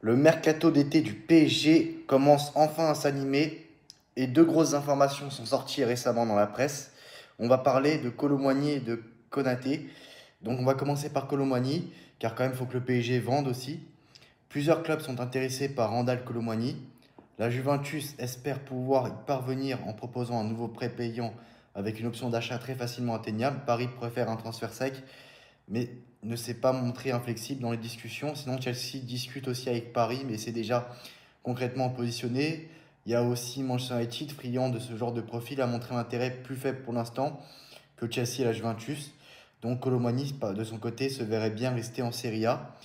Le mercato d'été du PSG commence enfin à s'animer et deux grosses informations sont sorties récemment dans la presse. On va parler de Kolo Muani et de Konaté. Donc on va commencer par Kolo Muani, car quand même il faut que le PSG vende aussi. Plusieurs clubs sont intéressés par Randal Kolo Muani. La Juventus espère pouvoir y parvenir en proposant un nouveau prêt payant avec une option d'achat très facilement atteignable. Paris préfère un transfert sec mais ne s'est pas montré inflexible dans les discussions. Sinon, Chelsea discute aussi avec Paris, mais c'est déjà concrètement positionné. Il y a aussi Manchester United, friand de ce genre de profil, a montré un intérêt plus faible pour l'instant que Chelsea et la Juventus. Donc Kolo Muani, de son côté, se verrait bien rester en Serie A,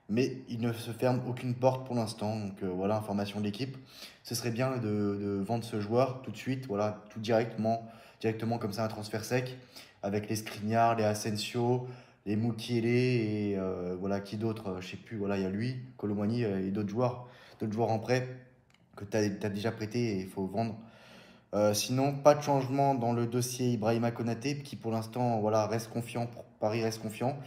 mais il ne se ferme aucune porte pour l'instant. Donc voilà, information de l'équipe. Ce serait bien de vendre ce joueur tout de suite, voilà, tout directement comme ça, un transfert sec, avec les Skriniar, les Asensio, les Mukiele et voilà, qui d'autre, je sais plus, voilà, il y a lui, Kolo Muani et d'autres joueurs en prêt que tu as déjà prêté et il faut vendre. Sinon, pas de changement dans le dossier Ibrahima Konaté, qui pour l'instant voilà, reste confiant. Paris reste confiant.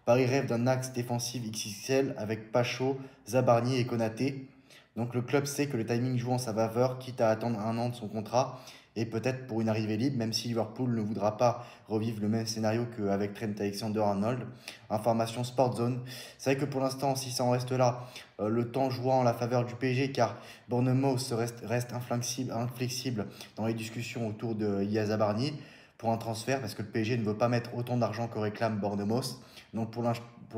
Paris rêve d'un axe défensif XXL avec Pacho, Zabarni et Konaté. Donc le club sait que le timing joue en sa faveur, quitte à attendre un an de son contrat et peut-être pour une arrivée libre, même si Liverpool ne voudra pas revivre le même scénario qu'avec Trent Alexander-Arnold. Information Sport Zone. C'est vrai que pour l'instant, si ça en reste là, le temps jouant en la faveur du PSG, car Bournemouth reste inflexible dans les discussions autour de Yazabarni pour un transfert, parce que le PSG ne veut pas mettre autant d'argent que réclame Bournemouth. Donc pour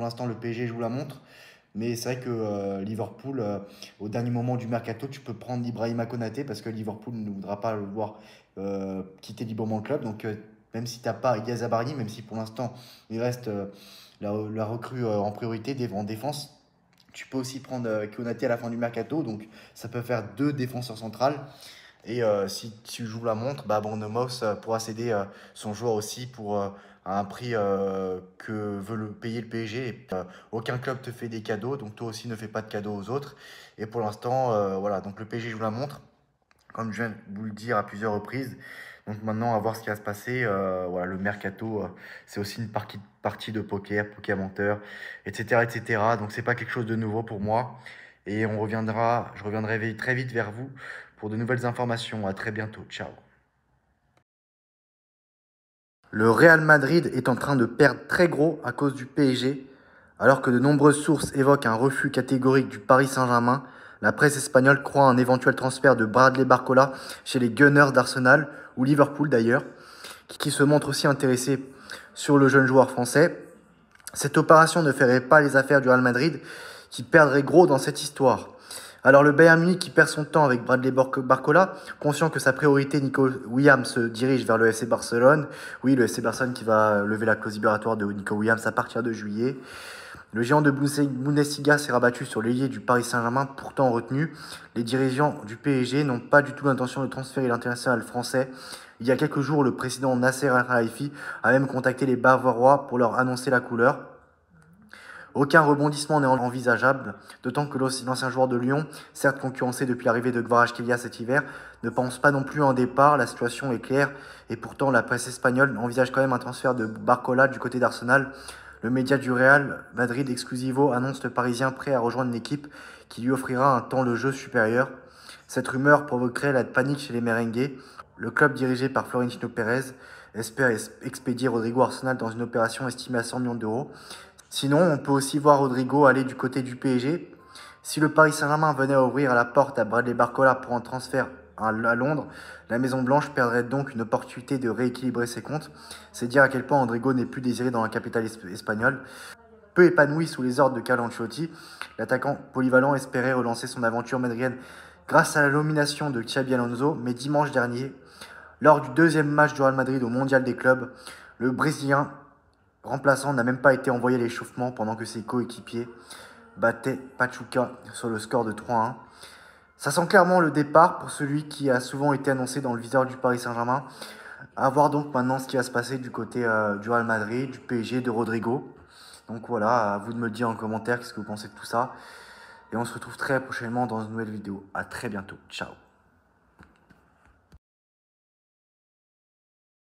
l'instant, le PSG joue la montre. Mais c'est vrai que Liverpool, au dernier moment du mercato, tu peux prendre Ibrahima Konaté parce que Liverpool ne voudra pas le voir quitter librement le club. Donc même si tu n'as pas Yazabarni, même si pour l'instant il reste la recrue en priorité en défense, tu peux aussi prendre Konaté à la fin du mercato. Donc ça peut faire deux défenseurs centrales. Et si tu joues la montre, bah, Bournemouth pourra céder son joueur aussi pour à un prix que veut le payer le PSG. Et, aucun club te fait des cadeaux, donc toi aussi ne fais pas de cadeaux aux autres. Et pour l'instant, voilà, donc le PSG joue la montre, comme je viens de vous le dire à plusieurs reprises. Donc maintenant, à voir ce qui va se passer. Voilà, le mercato, c'est aussi une partie de poker menteur, etc., etc. Donc c'est pas quelque chose de nouveau pour moi. Et je reviendrai très vite vers vous pour de nouvelles informations. À très bientôt. Ciao. Le Real Madrid est en train de perdre très gros à cause du PSG. Alors que de nombreuses sources évoquent un refus catégorique du Paris Saint-Germain, la presse espagnole croit un éventuel transfert de Bradley Barcola chez les Gunners d'Arsenal, ou Liverpool d'ailleurs, qui se montre aussi intéressé sur le jeune joueur français. Cette opération ne ferait pas les affaires du Real Madrid, qui perdrait gros dans cette histoire. Alors le Bayern Munich qui perd son temps avec Bradley Barcola, conscient que sa priorité, Nico Williams, se dirige vers le FC Barcelone. Oui, le FC Barcelone qui va lever la clause libératoire de Nico Williams à partir de juillet. Le géant de Bundesliga s'est rabattu sur l'ailier du Paris Saint-Germain, pourtant retenu. Les dirigeants du PSG n'ont pas du tout l'intention de transférer l'international français. Il y a quelques jours, le président Nasser Al-Khelaifi a même contacté les Bavarois pour leur annoncer la couleur. Aucun rebondissement n'est envisageable, d'autant que l'ancien joueur de Lyon, certes concurrencé depuis l'arrivée de Kvaratskhelia cet hiver, ne pense pas non plus en départ. La situation est claire et pourtant la presse espagnole envisage quand même un transfert de Barcola du côté d'Arsenal. Le média du Real Madrid Exclusivo annonce le Parisien prêt à rejoindre l'équipe qui lui offrira un temps de jeu supérieur. Cette rumeur provoquerait la panique chez les merengues. Le club dirigé par Florentino Pérez espère expédier Rodrigo Arsenal dans une opération estimée à 100 millions d'euros. Sinon, on peut aussi voir Rodrigo aller du côté du PSG. Si le Paris Saint-Germain venait à ouvrir la porte à Bradley Barcola pour un transfert à Londres, la Maison-Blanche perdrait donc une opportunité de rééquilibrer ses comptes. C'est dire à quel point Rodrigo n'est plus désiré dans la capitale espagnole. Peu épanoui sous les ordres de Carlo Ancelotti, l'attaquant polyvalent espérait relancer son aventure madrienne grâce à la nomination de Xabi Alonso, mais dimanche dernier, lors du deuxième match du Real Madrid au Mondial des clubs, le Brésilien remplaçant n'a même pas été envoyé à l'échauffement pendant que ses coéquipiers battaient Pachuca sur le score de 3-1. Ça sent clairement le départ pour celui qui a souvent été annoncé dans le viseur du Paris Saint-Germain. À voir donc maintenant ce qui va se passer du côté du Real Madrid, du PSG, de Rodrigo. Donc voilà, à vous de me le dire en commentaire qu'est-ce que vous pensez de tout ça. Et on se retrouve très prochainement dans une nouvelle vidéo. À très bientôt. Ciao.